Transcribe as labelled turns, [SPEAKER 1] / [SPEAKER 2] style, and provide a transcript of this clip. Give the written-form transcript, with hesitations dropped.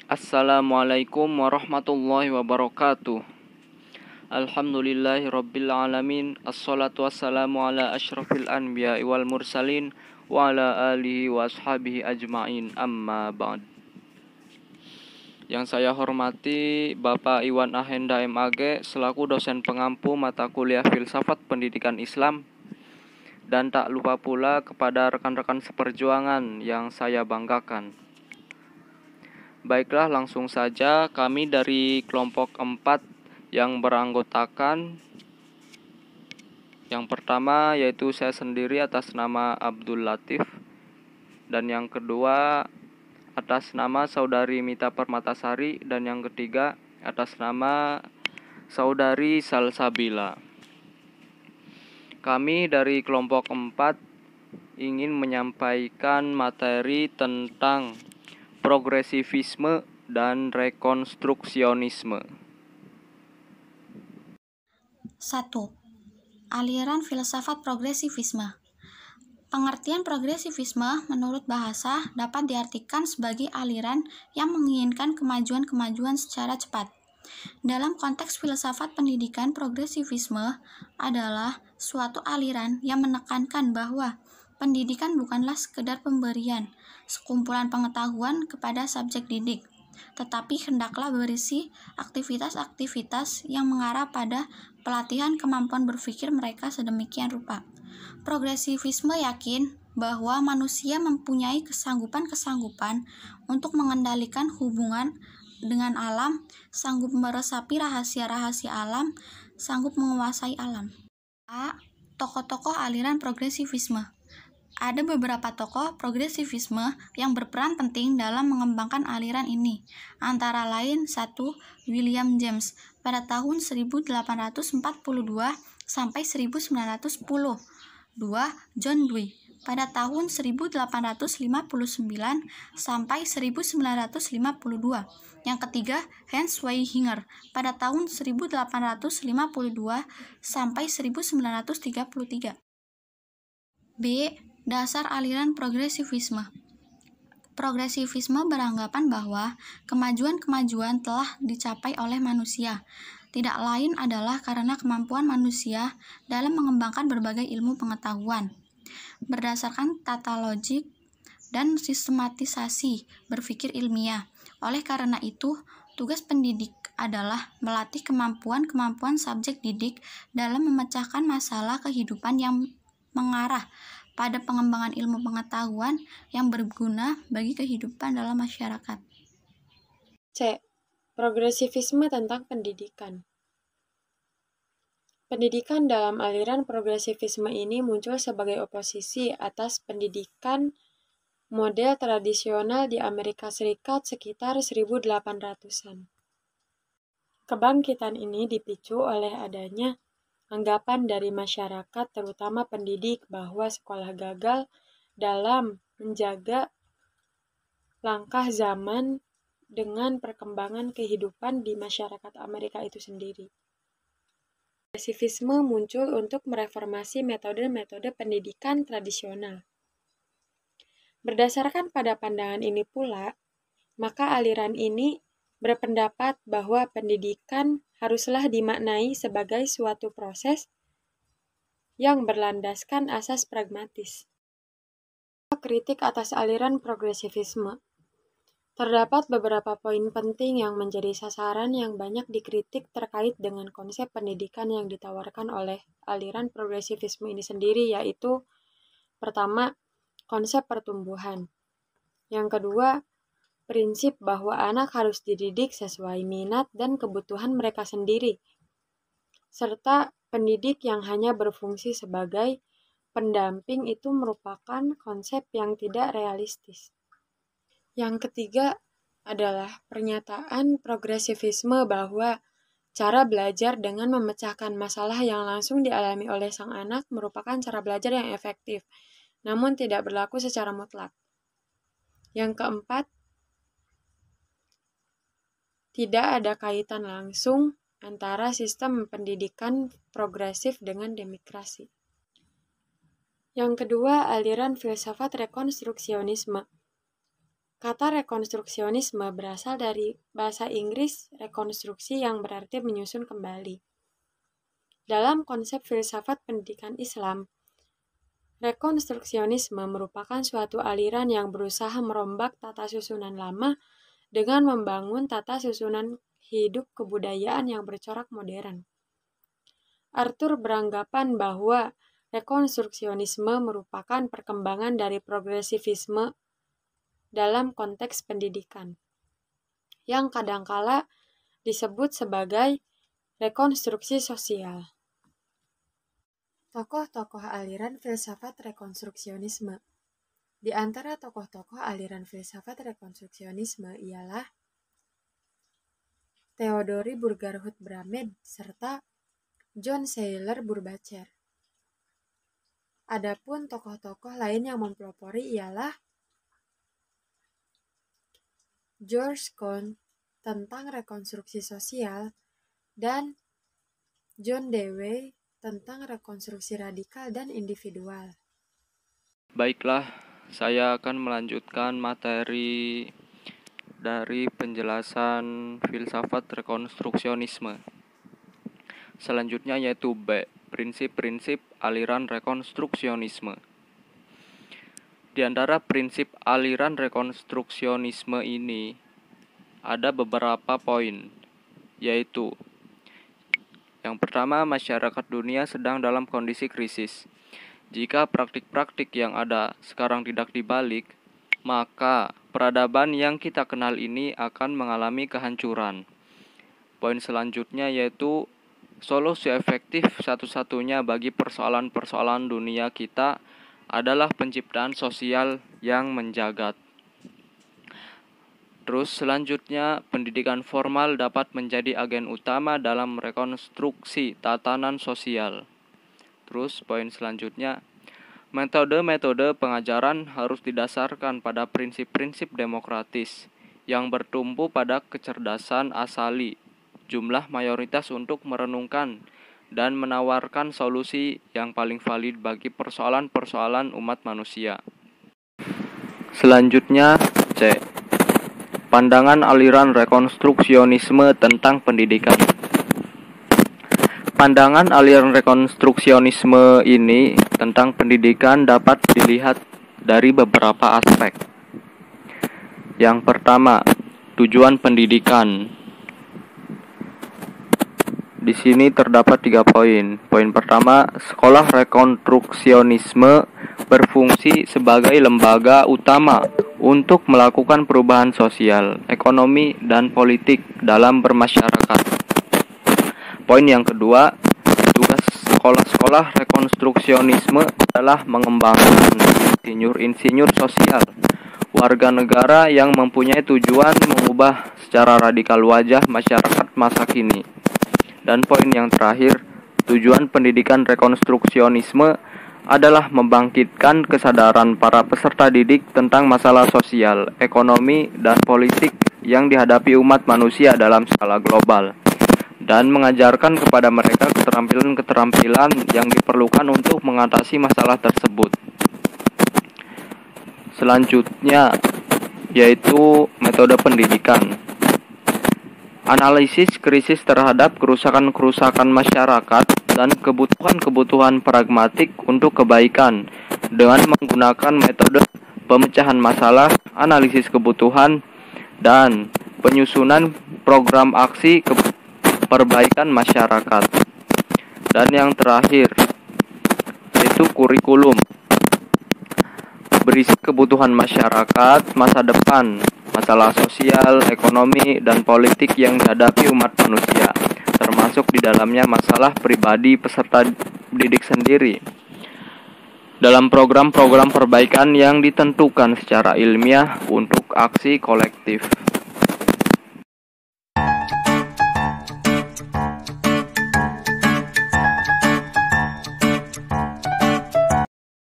[SPEAKER 1] Assalamualaikum warahmatullahi wabarakatuh. Alhamdulillahirabbil alamin. Assalatu wassalamu ala asyrafil anbiya'i wal mursalin wa ala alihi wa ashabihi ajmain. Amma ba'd. Yang saya hormati Bapak Iwan Ahenda MAG selaku dosen pengampu mata kuliah Filsafat Pendidikan Islam, dan tak lupa pula kepada rekan-rekan seperjuangan yang saya banggakan. Baiklah, langsung saja kami dari kelompok 4 yang beranggotakan, yang pertama yaitu saya sendiri atas nama Abdul Latif, dan yang kedua atas nama Saudari Mita Permatasari, dan yang ketiga atas nama Saudari Salsabila. Kami dari kelompok 4 ingin menyampaikan materi tentang progresivisme dan rekonstruksionisme.
[SPEAKER 2] 1. Aliran filsafat progresivisme. Pengertian progresivisme menurut bahasa dapat diartikan sebagai aliran yang menginginkan kemajuan-kemajuan secara cepat. Dalam konteks filsafat pendidikan, progresivisme adalah suatu aliran yang menekankan bahwa pendidikan bukanlah sekedar pemberian sekumpulan pengetahuan kepada subjek didik, tetapi hendaklah berisi aktivitas-aktivitas yang mengarah pada pelatihan kemampuan berpikir mereka sedemikian rupa. Progresivisme yakin bahwa manusia mempunyai kesanggupan-kesanggupan untuk mengendalikan hubungan dengan alam, sanggup meresapi rahasia-rahasia alam, sanggup menguasai alam. A. Tokoh-tokoh aliran progresivisme. Ada beberapa tokoh progresivisme yang berperan penting dalam mengembangkan aliran ini. Antara lain 1. William James pada tahun 1842 sampai 1910. 2. John Dewey pada tahun 1859 sampai 1952. Yang ketiga, Hans Weihinger pada tahun 1852 sampai 1933. B. Dasar aliran progresivisme. Progresivisme beranggapan bahwa kemajuan-kemajuan telah dicapai oleh manusia, tidak lain adalah karena kemampuan manusia dalam mengembangkan berbagai ilmu pengetahuan. Berdasarkan tata logik dan sistematisasi berpikir ilmiah. Oleh karena itu, tugas pendidik adalah melatih kemampuan-kemampuan subjek didik dalam memecahkan masalah kehidupan yang mengarah pada pengembangan ilmu pengetahuan yang berguna bagi kehidupan dalam masyarakat.
[SPEAKER 3] C. Progresivisme tentang pendidikan. Pendidikan dalam aliran progresivisme ini muncul sebagai oposisi atas pendidikan model tradisional di Amerika Serikat sekitar 1800-an. Kebangkitan ini dipicu oleh adanya anggapan dari masyarakat, terutama pendidik, bahwa sekolah gagal dalam menjaga langkah zaman dengan perkembangan kehidupan di masyarakat Amerika itu sendiri. Progresivisme muncul untuk mereformasi metode-metode pendidikan tradisional. Berdasarkan pada pandangan ini pula, maka aliran ini berpendapat bahwa pendidikan haruslah dimaknai sebagai suatu proses yang berlandaskan asas pragmatis. Kritik atas aliran progresivisme. Terdapat beberapa poin penting yang menjadi sasaran yang banyak dikritik terkait dengan konsep pendidikan yang ditawarkan oleh aliran progresivisme ini sendiri, yaitu pertama, konsep pertumbuhan. Yang kedua, prinsip bahwa anak harus dididik sesuai minat dan kebutuhan mereka sendiri, serta pendidik yang hanya berfungsi sebagai pendamping itu merupakan konsep yang tidak realistis. Yang ketiga adalah pernyataan progresivisme bahwa cara belajar dengan memecahkan masalah yang langsung dialami oleh sang anak merupakan cara belajar yang efektif, namun tidak berlaku secara mutlak. Yang keempat, tidak ada kaitan langsung antara sistem pendidikan progresif dengan demokrasi. Yang kedua, aliran filsafat rekonstruksionisme. Kata rekonstruksionisme berasal dari bahasa Inggris rekonstruksi yang berarti menyusun kembali. Dalam konsep filsafat pendidikan Islam, rekonstruksionisme merupakan suatu aliran yang berusaha merombak tata susunan lama dengan membangun tata susunan hidup kebudayaan yang bercorak modern. Arthur beranggapan bahwa rekonstruksionisme merupakan perkembangan dari progresivisme dalam konteks pendidikan, yang kadangkala disebut sebagai rekonstruksi sosial. Tokoh-tokoh aliran filsafat rekonstruksionisme. Di antara tokoh-tokoh aliran filsafat rekonstruksionisme ialah Theodory Burgerhut Bramed serta John Seyler Burbacher. Adapun tokoh-tokoh lain yang mempelopori ialah George Kohn tentang rekonstruksi sosial dan John Dewey tentang rekonstruksi radikal dan individual.
[SPEAKER 1] Baiklah, saya akan melanjutkan materi dari penjelasan filsafat rekonstruksionisme. Selanjutnya yaitu B, prinsip-prinsip aliran rekonstruksionisme. Di antara prinsip aliran rekonstruksionisme ini ada beberapa poin, yaitu yang pertama, masyarakat dunia sedang dalam kondisi krisis. Jika praktik-praktik yang ada sekarang tidak dibalik, maka peradaban yang kita kenal ini akan mengalami kehancuran. Poin selanjutnya yaitu solusi efektif satu-satunya bagi persoalan-persoalan dunia kita adalah penciptaan sosial yang menjagat. Terus selanjutnya, pendidikan formal dapat menjadi agen utama dalam rekonstruksi tatanan sosial. Terus poin selanjutnya, metode-metode pengajaran harus didasarkan pada prinsip-prinsip demokratis yang bertumpu pada kecerdasan asali, jumlah mayoritas untuk merenungkan dan menawarkan solusi yang paling valid bagi persoalan-persoalan umat manusia. Selanjutnya, C. Pandangan aliran rekonstruksionisme tentang pendidikan. Pandangan aliran rekonstruksionisme ini tentang pendidikan dapat dilihat dari beberapa aspek. Yang pertama, tujuan pendidikan. Di sini terdapat 3 poin. Poin pertama, sekolah rekonstruksionisme berfungsi sebagai lembaga utama untuk melakukan perubahan sosial, ekonomi, dan politik dalam bermasyarakat. Poin yang kedua, tugas sekolah-sekolah rekonstruksionisme adalah mengembangkan insinyur-insinyur sosial, warga negara yang mempunyai tujuan mengubah secara radikal wajah masyarakat masa kini. Dan poin yang terakhir, tujuan pendidikan rekonstruksionisme adalah membangkitkan kesadaran para peserta didik tentang masalah sosial, ekonomi, dan politik yang dihadapi umat manusia dalam skala global, dan mengajarkan kepada mereka keterampilan-keterampilan yang diperlukan untuk mengatasi masalah tersebut. Selanjutnya, yaitu metode pendidikan. Analisis krisis terhadap kerusakan-kerusakan masyarakat dan kebutuhan-kebutuhan pragmatik untuk kebaikan dengan menggunakan metode pemecahan masalah, analisis kebutuhan, dan penyusunan program aksi perbaikan masyarakat. Dan yang terakhir, yaitu kurikulum. Berisi kebutuhan masyarakat, masa depan, masalah sosial, ekonomi, dan politik yang dihadapi umat manusia, termasuk di dalamnya masalah pribadi peserta didik sendiri. Dalam program-program perbaikan yang ditentukan secara ilmiah untuk aksi kolektif.